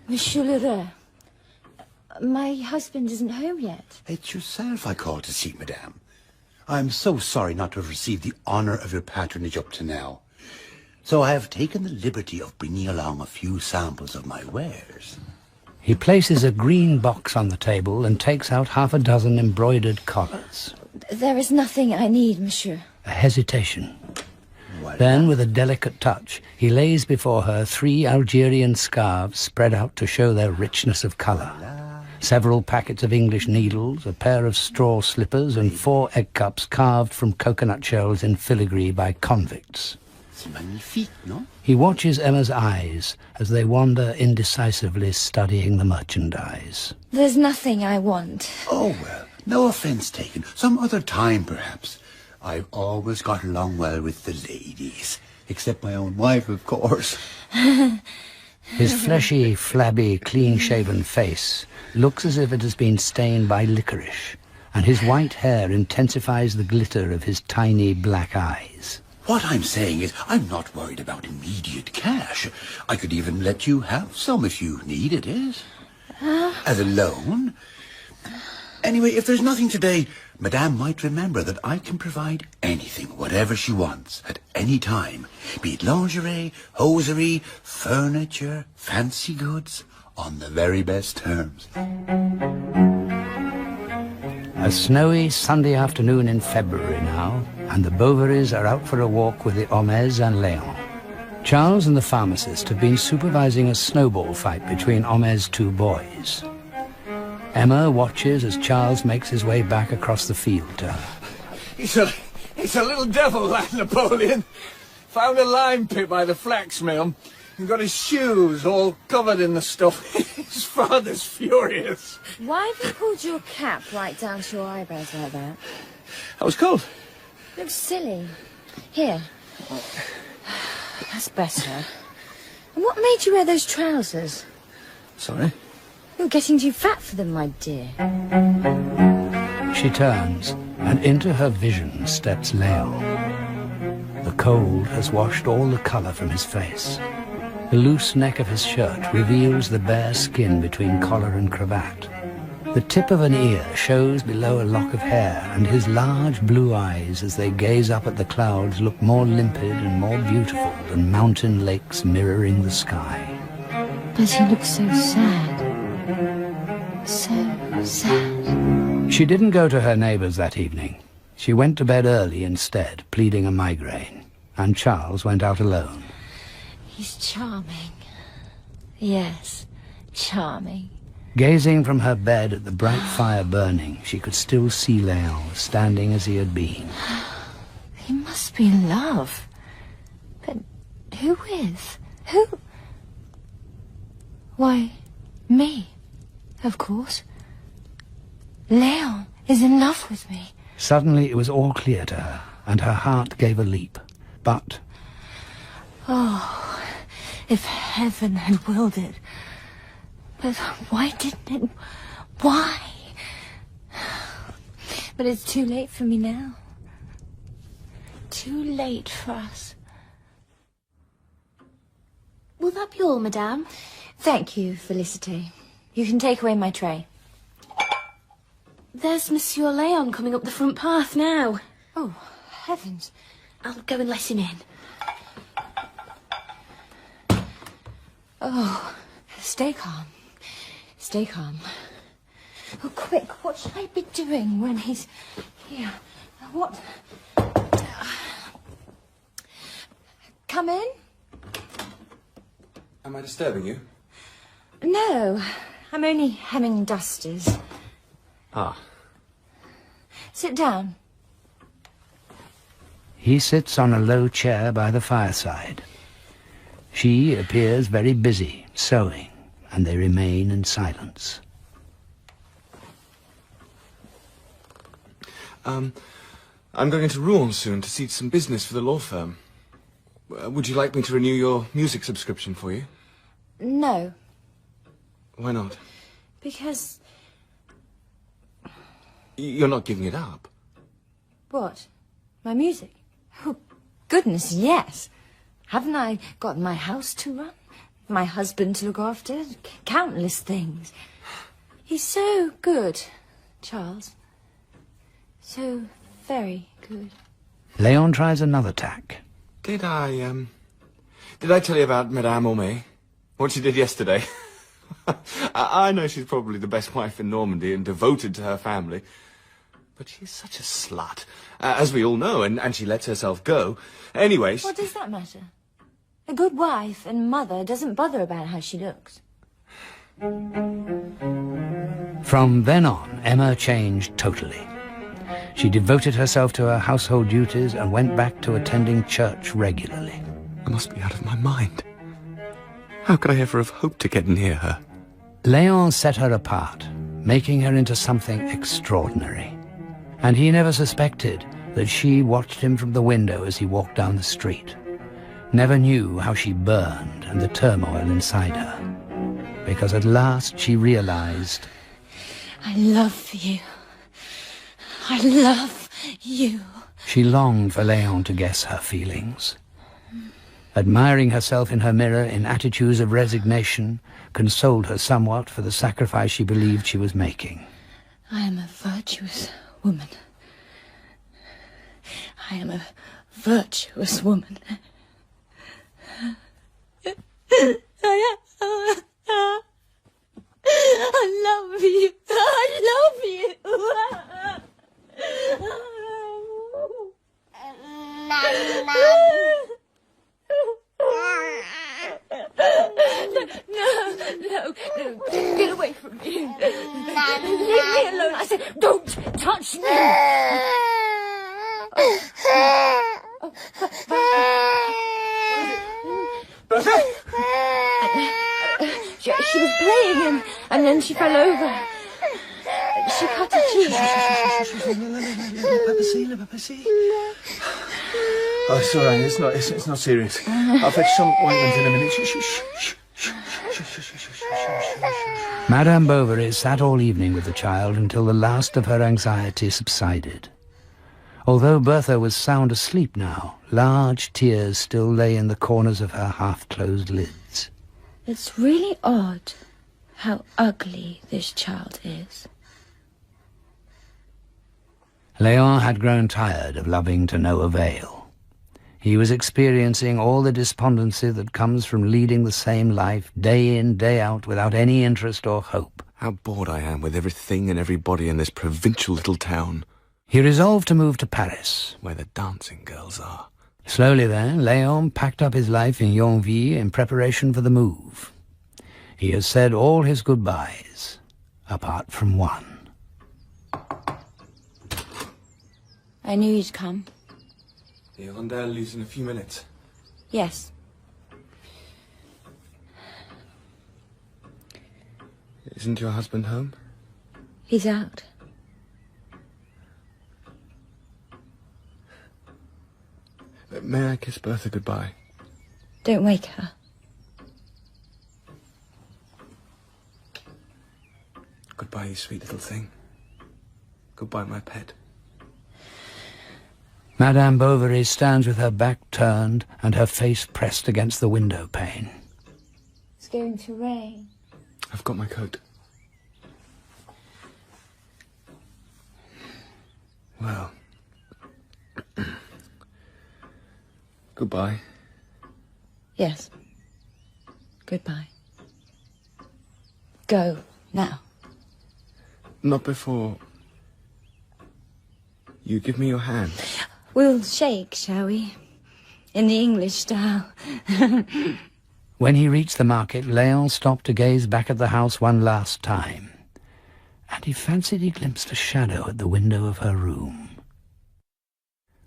Monsieur Lheureux, my husband isn't home yet. It's yourself I called to see, madame. I'm so sorry not to have received the honour of your patronage up to now. So I have taken the liberty of bringing along a few samples of my wares. He places a green box on the table and takes out half a dozen embroidered collars. There is nothing I need, monsieur. A hesitation. Voilà. Then, with a delicate touch, he lays before her 3 Algerian scarves spread out to show their richness of colour. Several packets of English needles, a pair of straw slippers, and 4 egg cups carved from coconut shells in filigree by convicts. C'est magnifique, no? He watches Emma's eyes as they wander indecisively studying the merchandise. There's nothing I want. Oh, well, no offence taken. Some other time, perhaps. I've always got along well with the ladies, except my own wife, of course. His fleshy, flabby, clean-shaven face looks as if it has been stained by licorice, and his white hair intensifies the glitter of his tiny black eyes. What I'm saying is, I'm not worried about immediate cash. I could even let you have some if you needed it. As a loan. Anyway, if there's nothing today, Madame might remember that I can provide anything, whatever she wants, at any time. Be it lingerie, hosiery, furniture, fancy goods, on the very best terms. A snowy Sunday afternoon in February now, and the Bovarys are out for a walk with the Homais and Léon. Charles and the pharmacist have been supervising a snowball fight between Homais' 2 boys. Emma watches as Charles makes his way back across the field to her. He's a little devil, that Napoleon. Found a lime pit by the flax mill and got his shoes all covered in the stuff. His father's furious. Why have you pulled your cap right down to your eyebrows like that? I was cold. Looks silly. Here. That's better. And what made you wear those trousers? Sorry? You're getting too fat for them, my dear. She turns, and into her vision steps Léon. The cold has washed all the colour from his face. The loose neck of his shirt reveals the bare skin between collar and cravat. The tip of an ear shows below a lock of hair, and his large blue eyes, as they gaze up at the clouds, look more limpid and more beautiful than mountain lakes mirroring the sky. But he looks so sad. So sad. She didn't go to her neighbours that evening. She went to bed early instead, pleading a migraine, and Charles went out alone. He's charming. Yes, charming. Gazing from her bed at the bright fire burning, she could still see Léon standing as he had been. He must be in love. But who with? Who? Why, me, of course. Léon is in love with me. Suddenly it was all clear to her, and her heart gave a leap. But... oh, if heaven had willed it. But why didn't it? Why? But it's too late for me now. Too late for us. Will that be all, madame? Thank you, Felicite. You can take away my tray. There's Monsieur Léon coming up the front path now. Oh, heavens. I'll go and let him in. Oh, stay calm. Stay calm. Oh, quick, what should I be doing when he's here? What? Come in? Am I disturbing you? No, I'm only hemming dusters. Ah. Sit down. he sits on a low chair by the fireside. She appears very busy, sewing, and they remain in silence. I'm going into Rouen soon to see some business for the law firm. Would you like me to renew your music subscription for you? No. Why not? Because... You're not giving it up? What? My music? Oh, goodness, yes. Haven't I got my house to run? my husband to look after, countless things. He's so good, Charles. So very good. Léon tries another tack. Did I tell you about Madame Homais? What she did yesterday? I know she's probably the best wife in Normandy and devoted to her family. But she's such a slut, as we all know, and she lets herself go. Anyway... What does that matter? A good wife and mother doesn't bother about how she looks. From then on, Emma changed totally. She devoted herself to her household duties and went back to attending church regularly. I must be out of my mind. How could I ever have hoped to get near her? Léon set her apart, making her into something extraordinary. And he never suspected that she watched him from the window as he walked down the street. Never knew how she burned and the turmoil inside her. Because at last she realized... I love you. I love you. She longed for Léon to guess her feelings. Admiring herself in her mirror in attitudes of resignation, consoled her somewhat for the sacrifice she believed she was making. I am a virtuous woman. I am a virtuous woman. I love you. I love you. No, get away from me. Leave me alone. I said, don't touch me. She was playing and then she fell over. She cut her cheek. Oh, it's all right. It's not serious. I'll fetch some ointment in a minute. Madame Bovary sat all evening with the child until the last of her anxiety subsided. Although Bertha was sound asleep now, large tears still lay in the corners of her half-closed lids. It's really odd how ugly this child is. Léon had grown tired of loving to no avail. He was experiencing all the despondency that comes from leading the same life day in, day out, without any interest or hope. How bored I am with everything and everybody in this provincial little town. He resolved to move to Paris, where the dancing girls are. Slowly then, Léon packed up his life in Yonville in preparation for the move. He has said all his goodbyes, apart from one. I knew you'd come. The Hirondelle leaves in a few minutes. Yes. Isn't your husband home? He's out. May I kiss Bertha goodbye? Don't wake her. Goodbye, you sweet little thing. Goodbye, my pet. Madame Bovary stands with her back turned and her face pressed against the window pane. It's going to rain. I've got my coat. Well... Goodbye. Yes. Goodbye. Go, now. Not before... You give me your hand. We'll shake, shall we? In the English style. When he reached the market, Léon stopped to gaze back at the house one last time, and he fancied he glimpsed a shadow at the window of her room.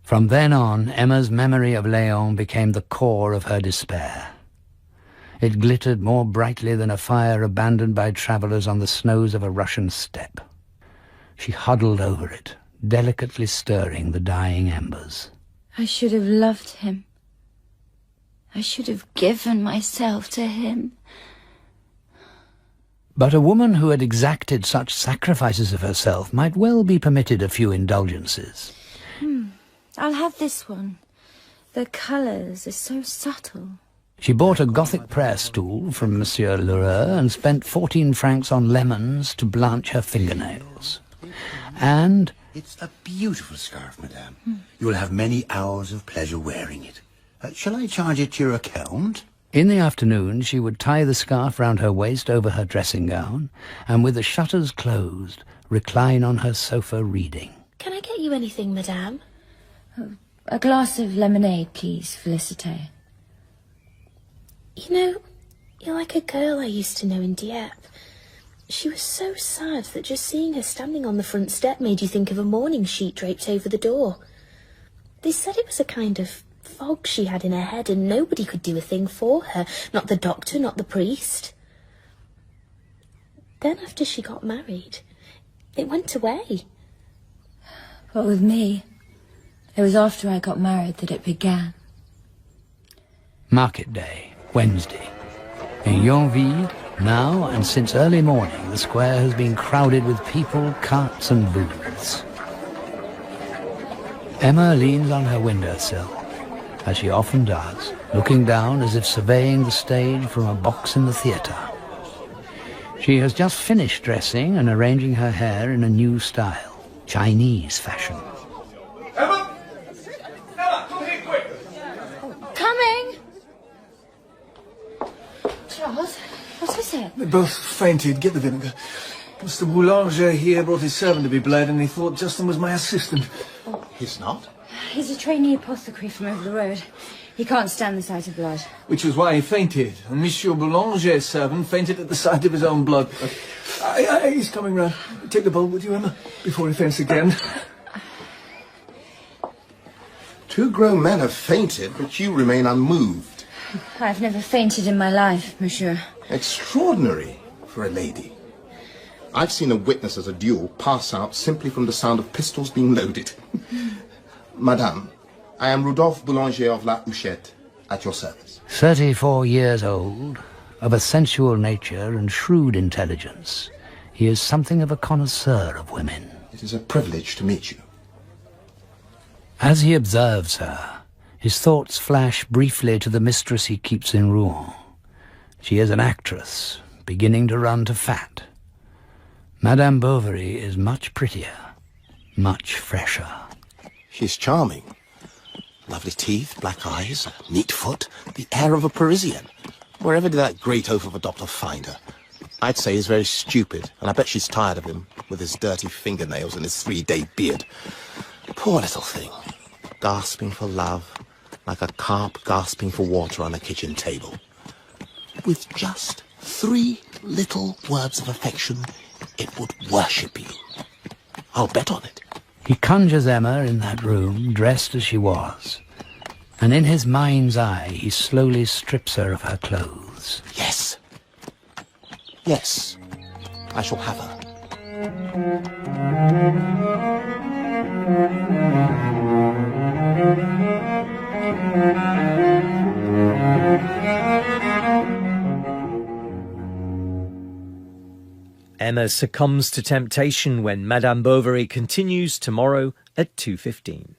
From then on, Emma's memory of Léon became the core of her despair. It glittered more brightly than a fire abandoned by travellers on the snows of a Russian steppe. She huddled over it, delicately stirring the dying embers. I should have loved him. I should have given myself to him. But a woman who had exacted such sacrifices of herself might well be permitted a few indulgences. I'll have this one. The colours are so subtle. She bought a Gothic prayer stool from Monsieur Lheureux and spent 14 francs on lemons to blanch her fingernails. And... It's a beautiful scarf, madame. You will have many hours of pleasure wearing it. Shall I charge it to your account? in the afternoon she would tie the scarf round her waist over her dressing gown, and with the shutters closed, recline on her sofa reading. Can I get you anything, madame? A glass of lemonade, please, Felicite. You know, you're like a girl I used to know in Dieppe. She was so sad that just seeing her standing on the front step made you think of a mourning sheet draped over the door. They said it was a kind of fog she had in her head and nobody could do a thing for her. Not the doctor, not the priest. Then after she got married, it went away. But with me, it was after I got married that it began. Market day, Wednesday. In Yonville, now and since early morning, the square has been crowded with people, carts and booths. Emma leans on her windowsill, as she often does, looking down as if surveying the stage from a box in the theatre. She has just finished dressing and arranging her hair in a new style, Chinese fashion. Emma! Emma, come here quick! Coming! Charles, what is it? They both fainted. Get the vinegar. Mr. Boulanger here brought his servant to be bled, and he thought Justin was my assistant. He's not. He's a trainee apothecary from over the road. He can't stand the sight of blood. Which was why he fainted. And Monsieur Boulanger's servant fainted at the sight of his own blood. He's coming round. Take the bowl with you, Emma, before he faints again. 2 grown men have fainted, but you remain unmoved. I've never fainted in my life, monsieur. Extraordinary for a lady. I've seen a witness at a duel pass out simply from the sound of pistols being loaded. Madame, I am Rodolphe Boulanger of La Huchette, at your service. 34 years old, of a sensual nature and shrewd intelligence, he is something of a connoisseur of women. It is a privilege to meet you. As he observes her, his thoughts flash briefly to the mistress he keeps in Rouen. She is an actress, beginning to run to fat. Madame Bovary is much prettier, much fresher. She's charming. Lovely teeth, black eyes, neat foot, the air of a Parisian. Wherever did that great oaf of a doctor find her? I'd say he's very stupid, and I bet she's tired of him, with his dirty fingernails and his 3-day beard. Poor little thing, gasping for love, like a carp gasping for water on a kitchen table. With just 3 little words of affection, it would worship you. I'll bet on it. He conjures Emma in that room, dressed as she was, and in his mind's eye he slowly strips her of her clothes. Yes. Yes. I shall have her. Emma succumbs to temptation when Madame Bovary continues tomorrow at 2:15.